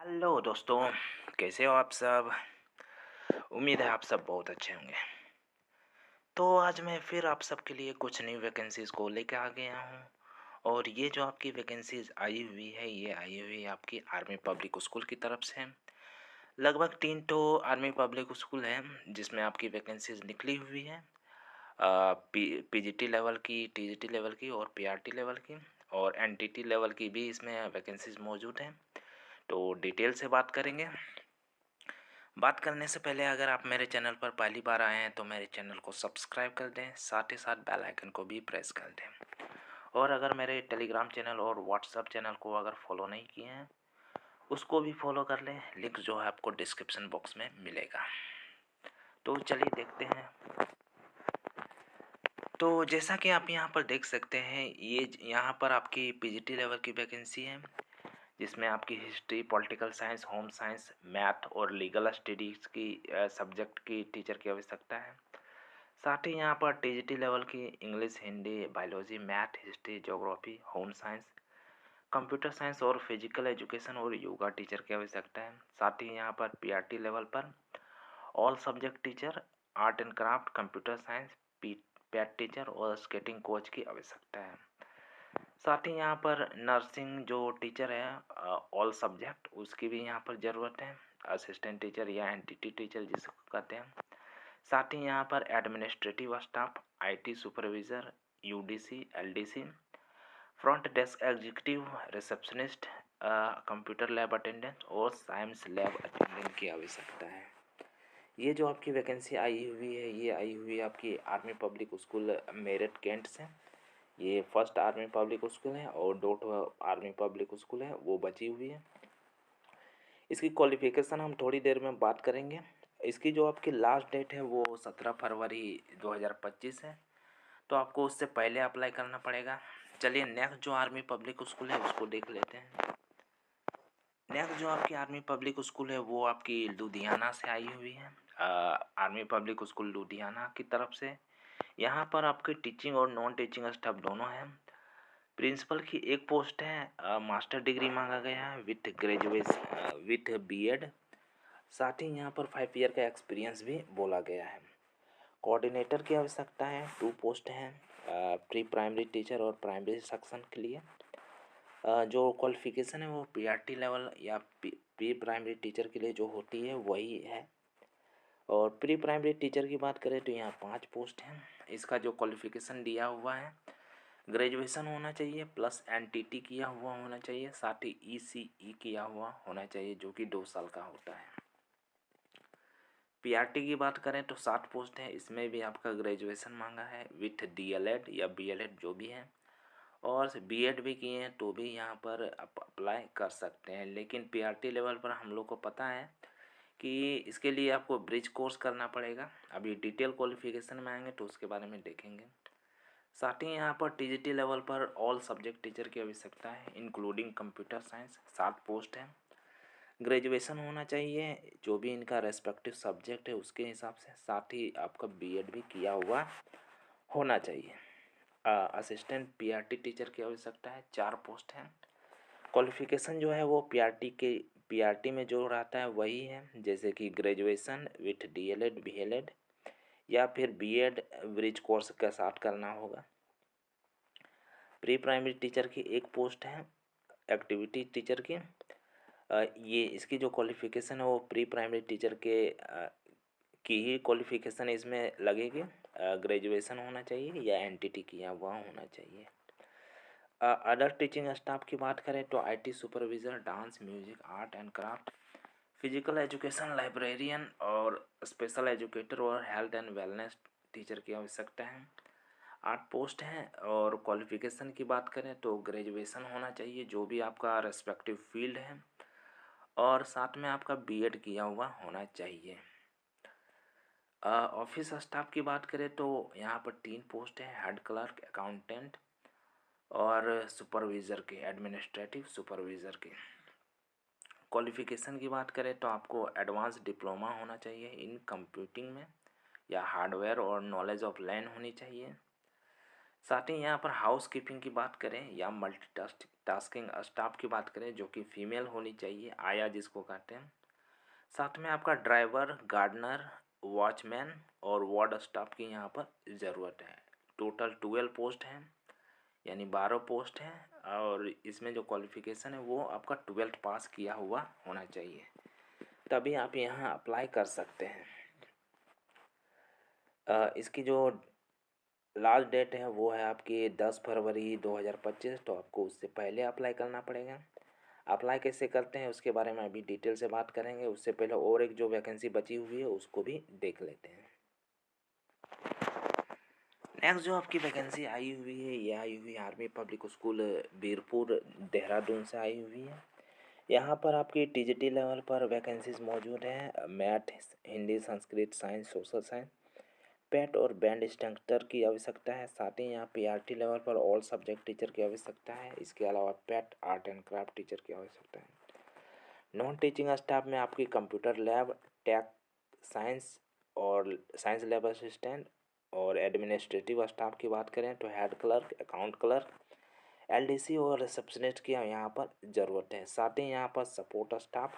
Hello दोस्तों, कैसे हो आप सब? उम्मीद है आप सब बहुत अच्छे होंगे। तो आज मैं फिर आप सबके लिए कुछ न्यू वैकेंसीज़ को लेके आ गया हूँ और ये जो आपकी वैकेंसीज़ आई हुई है, ये आई हुई है आपकी आर्मी पब्लिक स्कूल की तरफ से। लगभग 3 तो आर्मी पब्लिक स्कूल हैं जिसमें आपकी वैकेंसीज़ निकली हुई है। पीजीटी लेवल की, टीजीटी लेवल की और पीआरटी लेवल की और एनटीटी लेवल की भी इसमें वैकेंसीज़ मौजूद हैं। तो डिटेल से बात करेंगे। बात करने से पहले अगर आप मेरे चैनल पर पहली बार आए हैं तो मेरे चैनल को सब्सक्राइब कर दें, साथ ही साथ बेल आइकन को भी प्रेस कर दें। और अगर मेरे टेलीग्राम चैनल और व्हाट्सएप चैनल को अगर फॉलो नहीं किए हैं उसको भी फॉलो कर लें, लिंक जो है आपको डिस्क्रिप्शन बॉक्स में मिलेगा। तो चलिए देखते हैं। तो जैसा कि आप यहाँ पर देख सकते हैं, ये यहाँ पर आपकी पीजीटी लेवल की वैकेंसी है जिसमें आपकी history, political science, home science, math और लीगल स्टडीज़ की सब्जेक्ट की टीचर की आवश्यकता है। साथ ही यहाँ पर टीजीटी लेवल की English, Hindi, biology, math, history, geography, home science, computer science और फिजिकल एजुकेशन और योगा टीचर की आवश्यकता है। साथ ही यहाँ पर पीआरटी लेवल पर all subject teacher, art and craft, computer science, PAT teacher और स्केटिंग कोच की आवश्यकता है। साथ ही यहाँ पर नर्सिंग जो टीचर है ऑल सब्जेक्ट, उसकी भी यहाँ पर ज़रूरत है। असिस्टेंट टीचर या एनटीटी टीचर जिसको कहते हैं। साथ ही यहाँ पर administrative staff, IT supervisor, UDC, LDC, front desk executive, receptionist, computer lab attendant और साइंस लैब अटेंडेंट की आवश्यकता है। ये जो आपकी वैकेंसी आई हुई है, ये आई हुई है आपकी army public school Meerut cantt से। ये फर्स्ट आर्मी पब्लिक स्कूल है और दो आर्मी पब्लिक स्कूल है वो बची हुई है। इसकी क्वालिफिकेशन हम थोड़ी देर में बात करेंगे। इसकी जो आपकी लास्ट डेट है वो 17 फरवरी 2025 है, तो आपको उससे पहले अप्लाई करना पड़ेगा। चलिए नेक्स्ट जो आर्मी पब्लिक स्कूल है उसको देख लेते हैं। नेक्स्ट जो आपकी आर्मी पब्लिक स्कूल है वो आपकी लुधियाना से आई हुई है। आर्मी पब्लिक स्कूल लुधियाना की तरफ से। यहाँ पर आपके टीचिंग और नॉन टीचिंग स्टाफ दोनों हैं। प्रिंसिपल की एक पोस्ट है, मास्टर डिग्री मांगा गया है विथ ग्रेजुएशन विथ बीएड। साथ ही यहाँ पर 5 ईयर का एक्सपीरियंस भी बोला गया है। कोऑर्डिनेटर की आवश्यकता है, 2 पोस्ट हैं, प्री प्राइमरी टीचर और प्राइमरी सेक्शन के लिए। जो क्वालिफिकेशन है वो पीआरटी लेवल या प्री प्राइमरी टीचर के लिए जो होती है वही है। और प्री प्राइमरी टीचर की बात करें तो यहाँ 5 पोस्ट हैं। इसका जो क्वालिफिकेशन दिया हुआ है, ग्रेजुएशन होना चाहिए प्लस एनटीटी किया हुआ होना चाहिए, साथ ही ईसीई किया हुआ होना चाहिए जो कि 2 साल का होता है। पीआरटी की बात करें तो 7 पोस्ट है, इसमें भी आपका ग्रेजुएशन मांगा है विथ डीएलएड या बीएलएड जो भी है, और बीएड भी किए हैं तो भी यहाँ पर आप अप्लाई कर सकते हैं। लेकिन पीआरटी लेवल पर हम लोग को पता है कि इसके लिए आपको ब्रिज कोर्स करना पड़ेगा। अभी डिटेल क्वालिफिकेशन में आएंगे तो उसके बारे में देखेंगे। साथ ही यहाँ पर टीजीटी लेवल पर ऑल सब्जेक्ट टीचर की आवश्यकता है इंक्लूडिंग कंप्यूटर साइंस, 7 पोस्ट हैं। ग्रेजुएशन होना चाहिए जो भी इनका रेस्पेक्टिव सब्जेक्ट है उसके हिसाब से, साथ ही आपका बीएड भी किया हुआ होना चाहिए। असिस्टेंट पीआरटी टीचर की आवश्यकता है, 4 पोस्ट हैं। क्वालिफिकेशन जो है वो पीआरटी में जो रहता है वही है, जैसे कि ग्रेजुएशन विथ डीएलएड बीएलएड या फिर बीएड ब्रिज कोर्स के साथ करना होगा। प्री प्राइमरी टीचर की एक पोस्ट है, एक्टिविटी टीचर की। ये इसकी जो क्वालिफिकेशन है वो प्री प्राइमरी टीचर की ही क्वालिफिकेशन इसमें लगेगी। ग्रेजुएशन होना चाहिए या एनटीटी किया हुआ होना चाहिए। अदर टीचिंग स्टाफ की बात करें तो IT supervisor, dance, music, art and craft, physical education, librarian और स्पेशल एजुकेटर और हेल्थ एंड वेलनेस टीचर की आवश्यकता है। 8 पोस्ट हैं। और क्वालिफिकेशन की बात करें तो ग्रेजुएशन होना चाहिए जो भी आपका रेस्पेक्टिव फील्ड है, और साथ में आपका बीएड किया हुआ होना चाहिए। ऑफिस स्टाफ की बात करें तो यहाँ पर 3 पोस्ट हैं, हेड क्लर्क, अकाउंटेंट और सुपरविज़र के, एडमिनिस्ट्रेटिव सुपरविज़र के। क्वालिफिकेशन की बात करें तो आपको एडवांस डिप्लोमा होना चाहिए इन कंप्यूटिंग में या हार्डवेयर और नॉलेज ऑफ लैन होनी चाहिए। साथ ही यहाँ पर हाउस कीपिंग की बात करें या टास्किंग स्टाफ की बात करें जो कि फीमेल होनी चाहिए, आया जिसको कहते हैं। साथ में आपका ड्राइवर, गार्डनर, वॉचमैन और वार्ड स्टाफ की यहाँ पर ज़रूरत है। टोटल 12 पोस्ट हैं, यानी 12 पोस्ट हैं, और इसमें जो क्वालिफ़िकेशन है वो आपका 12th पास किया हुआ होना चाहिए, तभी आप यहाँ अप्लाई कर सकते हैं। इसकी जो लास्ट डेट है वो है आपकी 10 फरवरी 2025, तो आपको उससे पहले अप्लाई करना पड़ेगा। अप्लाई कैसे करते हैं उसके बारे में अभी डिटेल से बात करेंगे, उससे पहले और एक जो वैकेंसी बची हुई है उसको भी देख लेते हैं। नेक्स्ट जो आपकी वैकेंसी आई हुई है ये आई हुई army public school Birpur Dehradun से आई हुई है। यहाँ पर आपकी टीजीटी लेवल पर वैकेंसीज मौजूद हैं। Math, Hindi, Sanskrit, science, social science, PET और बैंड इंस्ट्रक्टर की आवश्यकता है। साथ ही यहाँ पीआरटी लेवल पर ऑल सब्जेक्ट टीचर की आवश्यकता है। इसके अलावा PET, art and craft teacher की आवश्यकता है। नॉन टीचिंग स्टाफ में आपकी कंप्यूटर लैब, टेक, साइंस और साइंस लैब असिस्टेंट और एडमिनिस्ट्रेटिव स्टाफ की बात करें तो head clerk, account clerk, LDC और रिसेप्शनिस्ट की यहाँ पर ज़रूरत है। साथ ही यहाँ पर support staff,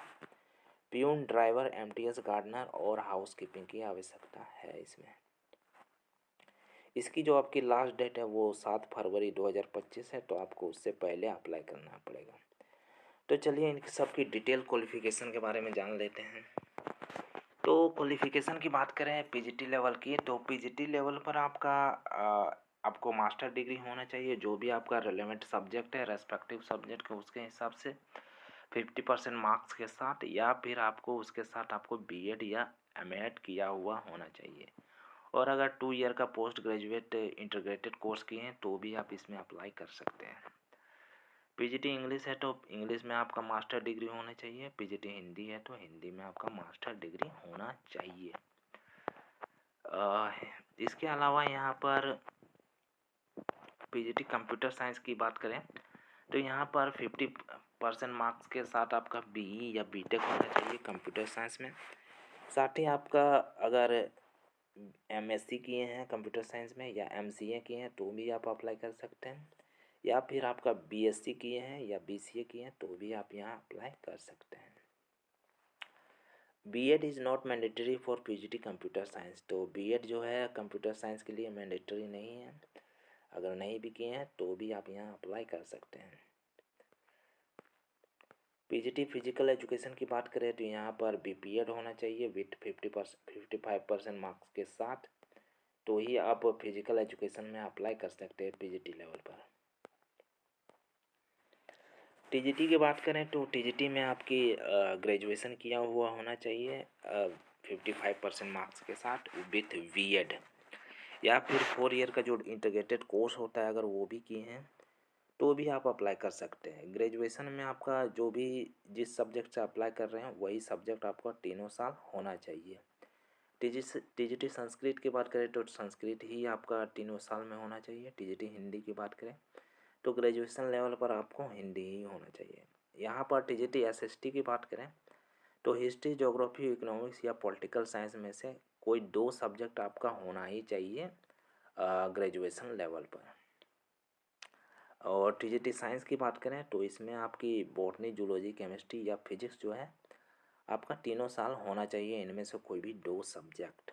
peon, driver, MTS, gardener और हाउस कीपिंग की आवश्यकता है इसमें। इसकी जो आपकी लास्ट डेट है वो 7 फरवरी 2025 है, तो आपको उससे पहले अप्लाई करना पड़ेगा। तो चलिए इन सब की डिटेल क्वालिफ़िकेशन के बारे में जान लेते हैं। तो क्वालिफ़िकेशन की बात करें पीजीटी लेवल की, तो पीजीटी लेवल पर आपको मास्टर डिग्री होना चाहिए, जो भी आपका रिलेवेंट सब्जेक्ट है रेस्पेक्टिव सब्जेक्ट के उसके हिसाब से 50% मार्क्स के साथ, या फिर आपको उसके साथ आपको बीएड या एमएड किया हुआ होना चाहिए। और अगर 2 ईयर का पोस्ट ग्रेजुएट इंटीग्रेटेड कोर्स किए हैं तो भी आप इसमें अप्लाई कर सकते हैं। पीजीटी इंग्लिश है तो इंग्लिश में आपका मास्टर डिग्री होना चाहिए। पीजीटी हिंदी है तो हिंदी में आपका मास्टर डिग्री होना चाहिए। इसके अलावा यहाँ पर पीजीटी कंप्यूटर साइंस की बात करें तो यहाँ पर 50% मार्क्स के साथ आपका बीई या बीटेक होना चाहिए कंप्यूटर साइंस में। साथ ही आपका अगर एमएससी किए हैं कंप्यूटर साइंस में या एमसीए किए हैं तो भी आप अप्लाई कर सकते हैं, या फिर आपका बीएससी किए हैं या बीसीए किए हैं तो भी आप यहाँ अप्लाई कर सकते हैं। BEd is not mandatory for PGT computer science, तो बीएड जो है कंप्यूटर साइंस के लिए मैंडेटरी नहीं है। अगर नहीं भी किए हैं तो भी आप यहाँ अप्लाई कर सकते हैं। पीजीटी फिजिकल एजुकेशन की बात करें तो यहाँ पर बीपीएड होना चाहिए विथ 55% मार्क्स के साथ, तो ही आप फिजिकल एजुकेशन में अप्लाई कर सकते हैं पीजीटी लेवल पर। टीजीटी की बात करें तो टीजीटी में आपकी ग्रेजुएशन किया हुआ होना चाहिए 55% मार्क्स के साथ विथ बीएड, या फिर 4 ईयर का जो इंटीग्रेटेड कोर्स होता है अगर वो भी किए हैं तो भी आप अप्लाई कर सकते हैं। ग्रेजुएशन में आपका जो भी जिस सब्जेक्ट से अप्लाई कर रहे हैं वही सब्जेक्ट आपका तीनों साल होना चाहिए। टीजीटी संस्कृत की बात करें तो संस्कृत ही आपका तीनों साल में होना चाहिए। टीजीटी हिंदी की बात करें तो ग्रेजुएशन लेवल पर आपको हिंदी ही होना चाहिए। यहाँ पर टीजीटी एसएसटी की बात करें तो हिस्ट्री, ज्योग्राफी, इकोनॉमिक्स या पॉलिटिकल साइंस में से कोई 2 सब्जेक्ट आपका होना ही चाहिए ग्रेजुएशन लेवल पर। और टीजीटी साइंस की बात करें तो इसमें आपकी बॉटनी, जूलॉजी, केमिस्ट्री या फिजिक्स जो है आपका तीनों साल होना चाहिए, इनमें से कोई भी 2 सब्जेक्ट।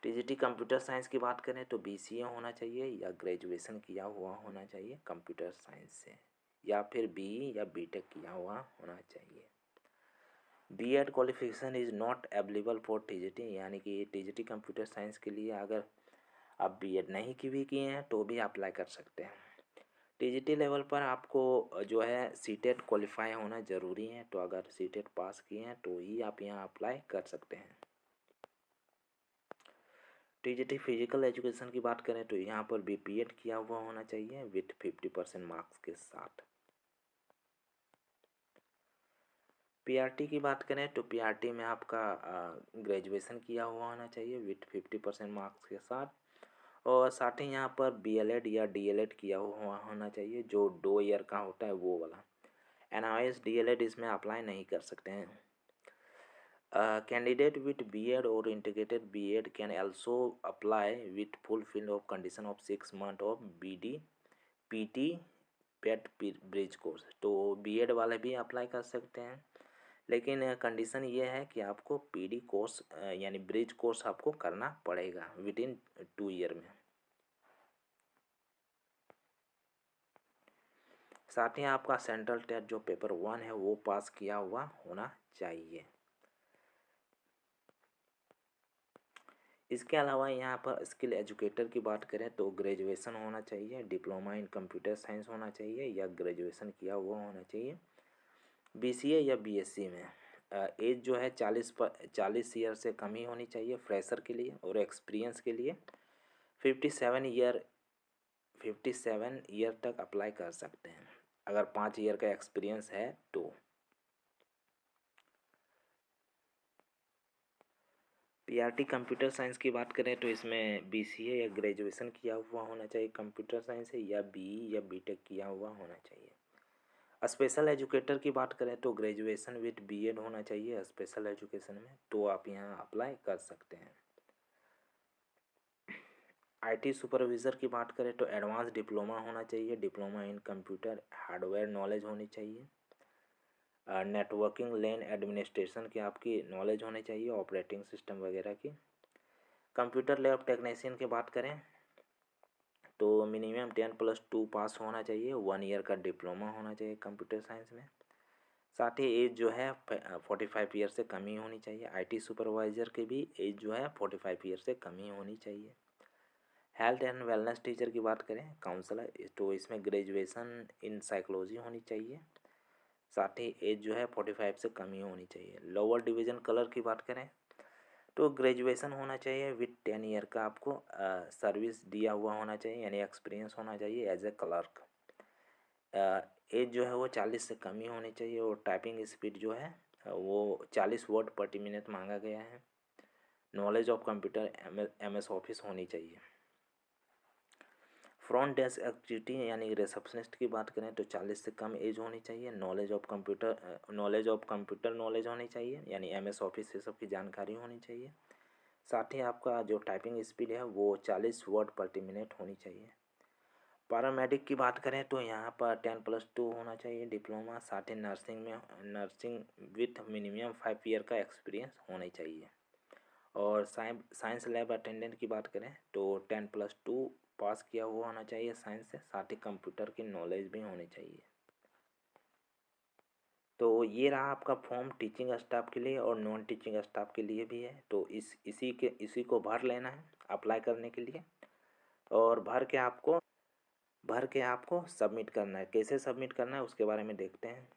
टीजीटी कंप्यूटर साइंस की बात करें तो बीसीए होना चाहिए या ग्रेजुएशन किया हुआ होना चाहिए कंप्यूटर साइंस से, या फिर बीई या बीटेक किया हुआ होना चाहिए। BEd qualification is not available for TGT, यानी कि टीजीटी कंप्यूटर साइंस के लिए अगर आप बीएड नहीं की भी किए हैं तो भी अप्लाई कर सकते हैं। टीजीटी लेवल पर आपको जो है सीटेट क्वालिफाई होना ज़रूरी है, तो अगर सीटेट पास किए हैं तो ही आप यहाँ अप्लाई कर सकते हैं। टीजीटी फिजिकल एजुकेशन की बात करें तो यहाँ पर बीपीएड किया हुआ होना चाहिए विथ 50% मार्क्स के साथ। पीआरटी की बात करें तो पीआरटी में आपका ग्रेजुएशन किया हुआ होना चाहिए विथ 50% मार्क्स के साथ, और साथ ही यहाँ पर बीएलएड या डीएलएड किया हुआ होना चाहिए, जो 2 ईयर का होता है वो वाला। एनआईएस डीएलएड इसमें अप्लाई नहीं कर सकते हैं। Candidate with B.Ed or integrated B.Ed can also apply with fulfill of condition of 6 month of BD PT pet bridge course. तो B.Ed वाले भी अप्लाई कर सकते हैं, लेकिन कंडीशन ये है कि आपको PD कोर्स यानी ब्रिज कोर्स आपको करना पड़ेगा विद इन 2 ईयर में। साथ ही आपका सेंट्रल टेट जो पेपर 1 है वो पास किया हुआ होना चाहिए। इसके अलावा यहाँ पर स्किल एजुकेटर की बात करें तो ग्रेजुएशन होना चाहिए, डिप्लोमा इन कंप्यूटर साइंस होना चाहिए या ग्रेजुएशन किया हुआ होना चाहिए। BCA या BSc में एज जो है 40 ईयर से कम ही होनी चाहिए फ्रेशर के लिए, और एक्सपीरियंस के लिए 57 ईयर तक अप्लाई कर सकते हैं अगर 5 ईयर का एक्सपीरियंस है तो। PRT कंप्यूटर साइंस की बात करें तो इसमें BCA या ग्रेजुएशन किया हुआ होना चाहिए कंप्यूटर साइंस से, या BE या BTech किया हुआ होना चाहिए। स्पेशल एजुकेटर की बात करें तो ग्रेजुएशन विद B.Ed होना चाहिए स्पेशल एजुकेशन में, तो आप यहाँ अप्लाई कर सकते हैं। IT सुपरवाइज़र की बात करें तो एडवांस डिप्लोमा होना चाहिए, diploma in computer hardware knowledge होनी चाहिए, नेटवर्किंग लैन एडमिनिस्ट्रेशन की आपकी नॉलेज होनी चाहिए, ऑपरेटिंग सिस्टम वगैरह की। कंप्यूटर लैब टेक्नीशियन की बात करें तो मिनिमम 10+2 पास होना चाहिए, 1 ईयर का डिप्लोमा होना चाहिए कंप्यूटर साइंस में। साथ ही एज जो है 45 ईयर से कम ही होनी चाहिए। IT सुपरवाइज़र की भी एज जो है 45 ईयर से कम ही होनी चाहिए। हेल्थ एंड वेलनेस टीचर की बात करें काउंसलर, तो इसमें ग्रेजुएशन इन साइकोलॉजी होनी चाहिए, साथ ही एज जो है 45 से कम ही होनी चाहिए। लोअर डिवीज़न कलर की बात करें तो ग्रेजुएशन होना चाहिए विद 10 ईयर का आपको सर्विस दिया हुआ होना चाहिए, यानी एक्सपीरियंस होना चाहिए एज ए क्लर्क। एज जो है वो 40 से कम ही होनी चाहिए, और टाइपिंग स्पीड जो है वो 40 वर्ड प्रति मिनट मांगा गया है। Knowledge of computer MS office होनी चाहिए। फ्रंट डेस्क एक्टिविटी यानी रिसेप्शनिस्ट की बात करें तो 40 से कम एज होनी चाहिए। नॉलेज ऑफ कंप्यूटर नॉलेज होनी चाहिए, यानी MS ऑफिस ये सब की जानकारी होनी चाहिए। साथ ही आपका जो टाइपिंग स्पीड है वो 40 वर्ड प्रति मिनट होनी चाहिए। पैरामेडिक की बात करें तो यहाँ पर 10+2 होना चाहिए डिप्लोमा, साथ ही नर्सिंग विथ मिनिमम 5 ईयर का एक्सपीरियंस होना चाहिए। और साइंस लैब अटेंडेंट की बात करें तो 10+2 पास किया हुआ होना चाहिए साइंस से, साथ ही कंप्यूटर की नॉलेज भी होनी चाहिए। तो ये रहा आपका फॉर्म टीचिंग स्टाफ के लिए और नॉन टीचिंग स्टाफ के लिए भी है। तो इसी को भर लेना है अप्लाई करने के लिए, और भर के आपको सबमिट करना है। कैसे सबमिट करना है उसके बारे में देखते हैं।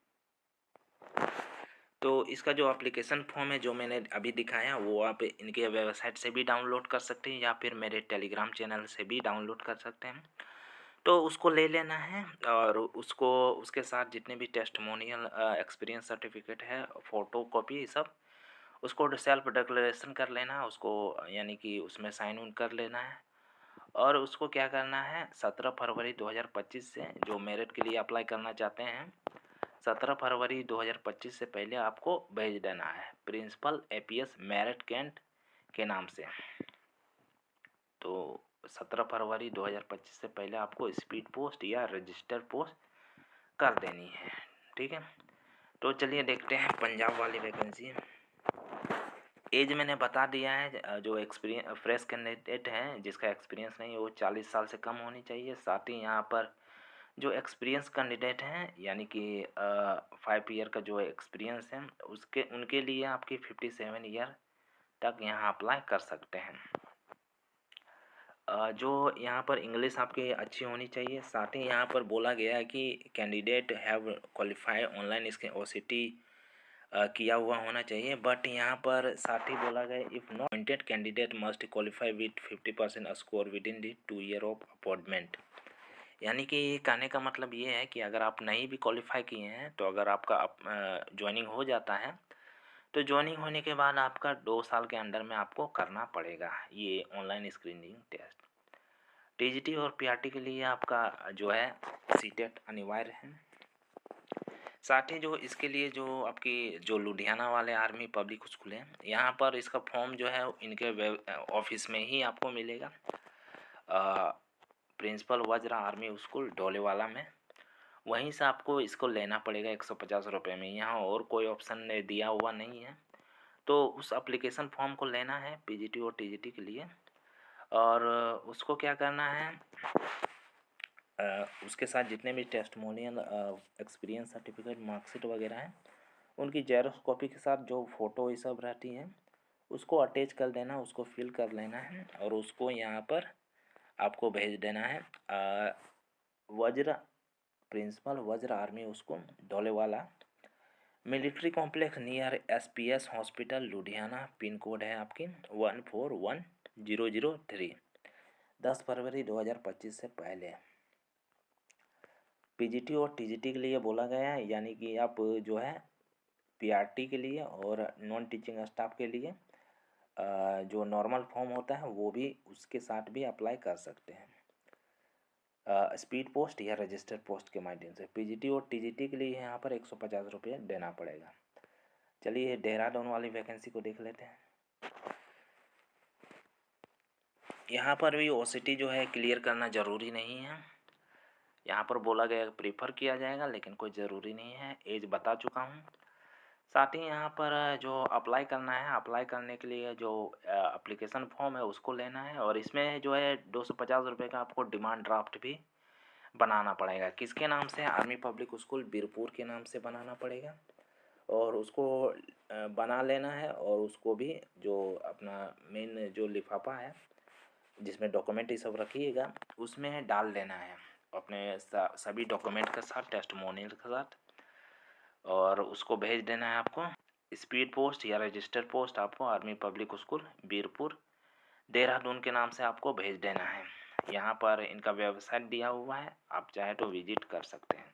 तो इसका जो एप्लीकेशन फॉर्म है जो मैंने अभी दिखाया वो आप इनके वेबसाइट से भी डाउनलोड कर सकते हैं, या फिर मेरे टेलीग्राम चैनल से भी डाउनलोड कर सकते हैं। तो उसको ले लेना है, और उसके साथ जितने भी टेस्टिमोनियल एक्सपीरियंस सर्टिफिकेट है, फ़ोटो कॉपी सब, उसको सेल्फ डिक्लेरेशन कर लेना, उसको यानी कि उसमें साइन इन कर लेना है। और उसको क्या करना है 17 फरवरी 2025 से, जो मेरिट के लिए अप्लाई करना चाहते हैं 17 फरवरी 2025 से पहले आपको भेज देना है प्रिंसिपल APS मेरिट कैंट के नाम से। तो 17 फरवरी 2025 से पहले आपको स्पीड पोस्ट या रजिस्टर पोस्ट कर देनी है, ठीक है। तो चलिए देखते हैं पंजाब वाली वैकेंसी। एज मैंने बता दिया है, जो एक्सपीरियंस फ्रेश कैंडिडेट हैं जिसका एक्सपीरियंस नहीं है वो 40 साल से कम होनी चाहिए। साथ ही यहाँ पर जो एक्सपीरियंस कैंडिडेट हैं यानी कि 5 ईयर का जो एक्सपीरियंस है उनके लिए आपकी 57 ईयर तक यहाँ अप्लाई कर सकते हैं। जो यहाँ पर इंग्लिश आपकी अच्छी होनी चाहिए। साथ ही यहाँ पर बोला गया है कि कैंडिडेट हैव क्वालिफाई ऑनलाइन इसके OCT किया हुआ होना चाहिए, बट यहाँ पर साथ ही बोला गया if not appointed candidate must qualify with 50% score with in the 2 year of appointment. यानी कि कहने का मतलब ये है कि अगर आप नहीं भी क्वालिफाई किए हैं तो अगर आपका ज्वाइनिंग हो जाता है तो ज्वाइनिंग होने के बाद आपका 2 साल के अंडर में आपको करना पड़ेगा ये ऑनलाइन स्क्रीनिंग टेस्ट। TGT और PRT के लिए आपका जो है CTET अनिवार्य है। साथ ही जो इसके लिए जो आपकी जो लुधियाना वाले आर्मी पब्लिक स्कूल है, यहाँ पर इसका फॉर्म जो है इनके ऑफिस में ही आपको मिलेगा। प्रिंसिपल वज्र आर्मी स्कूल डोलेवाला में, वहीं से आपको इसको लेना पड़ेगा 150 रुपये में। यहाँ और कोई ऑप्शन दिया हुआ नहीं है। तो उस एप्लीकेशन फॉर्म को लेना है पीजीटी और टीजीटी के लिए, और उसको क्या करना है, उसके साथ जितने भी टेस्टिमोनियल, एक्सपीरियंस सर्टिफिकेट, मार्कशीट वगैरह हैं, उनकी जेरॉक्स कॉपी के साथ जो फ़ोटो ये सब रहती है उसको अटैच कर देना, उसको फिल कर लेना है और उसको यहाँ पर आपको भेज देना है। Vajra principal Vajra army school Dolewala, military complex near SPS hospital Ludhiana, pin code है आपकी 141003, 10 फरवरी 2025 से पहले। पीजीटी और टीजीटी के लिए बोला गया है, यानी कि आप जो है पीआरटी के लिए और नॉन टीचिंग स्टाफ के लिए जो नॉर्मल फॉर्म होता है वो भी उसके साथ भी अप्लाई कर सकते हैं, स्पीड पोस्ट या रजिस्टर्ड पोस्ट के माध्यम से। पीजीटी और टीजीटी के लिए यहाँ पर 150 रुपये देना पड़ेगा। चलिए देहरादून वाली वैकेंसी को देख लेते हैं। यहाँ पर भी ओसीटी जो है क्लियर करना ज़रूरी नहीं है। यहाँ पर बोला गया प्रीफर किया जाएगा, लेकिन कोई ज़रूरी नहीं है, एज बता चुका हूँ। साथ ही यहाँ पर जो अप्लाई करना है, अप्लाई करने के लिए जो एप्लीकेशन फॉर्म है उसको लेना है, और इसमें जो है 250 रुपये का आपको डिमांड ड्राफ्ट भी बनाना पड़ेगा। किसके नाम से? आर्मी पब्लिक स्कूल बीरपुर के नाम से बनाना पड़ेगा, और उसको बना लेना है, और उसको भी जो अपना मेन जो लिफाफा है जिसमें डॉक्यूमेंट ये सब रखिएगा उसमें डाल देना है अपने सभी डॉक्यूमेंट के साथ, टेस्टिमोनियल के साथ, और उसको भेज देना है आपको। स्पीड पोस्ट या रजिस्टर्ड पोस्ट आपको army public school Birpur Dehradun के नाम से आपको भेज देना है। यहाँ पर इनका वेबसाइट दिया हुआ है, आप चाहे तो विजिट कर सकते हैं।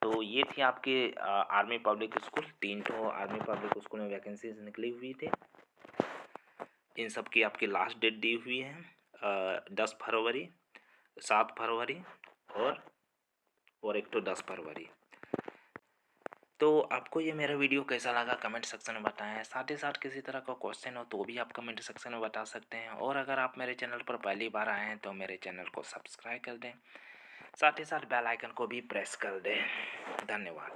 तो ये थी आपके आर्मी पब्लिक स्कूल, 3 तो आर्मी पब्लिक स्कूल में वैकेंसीज निकली हुई थी। इन सब की आपकी लास्ट डेट दी हुई है 10 फरवरी, 7 फरवरी और एक तो 10 फरवरी। तो आपको ये मेरा वीडियो कैसा लगा कमेंट सेक्शन में बताएं। साथ ही साथ किसी तरह का क्वेश्चन हो तो भी आप कमेंट सेक्शन में बता सकते हैं, और अगर आप मेरे चैनल पर पहली बार आए हैं तो मेरे चैनल को सब्सक्राइब कर दें, साथ ही साथ बेल आइकन को भी प्रेस कर दें। धन्यवाद।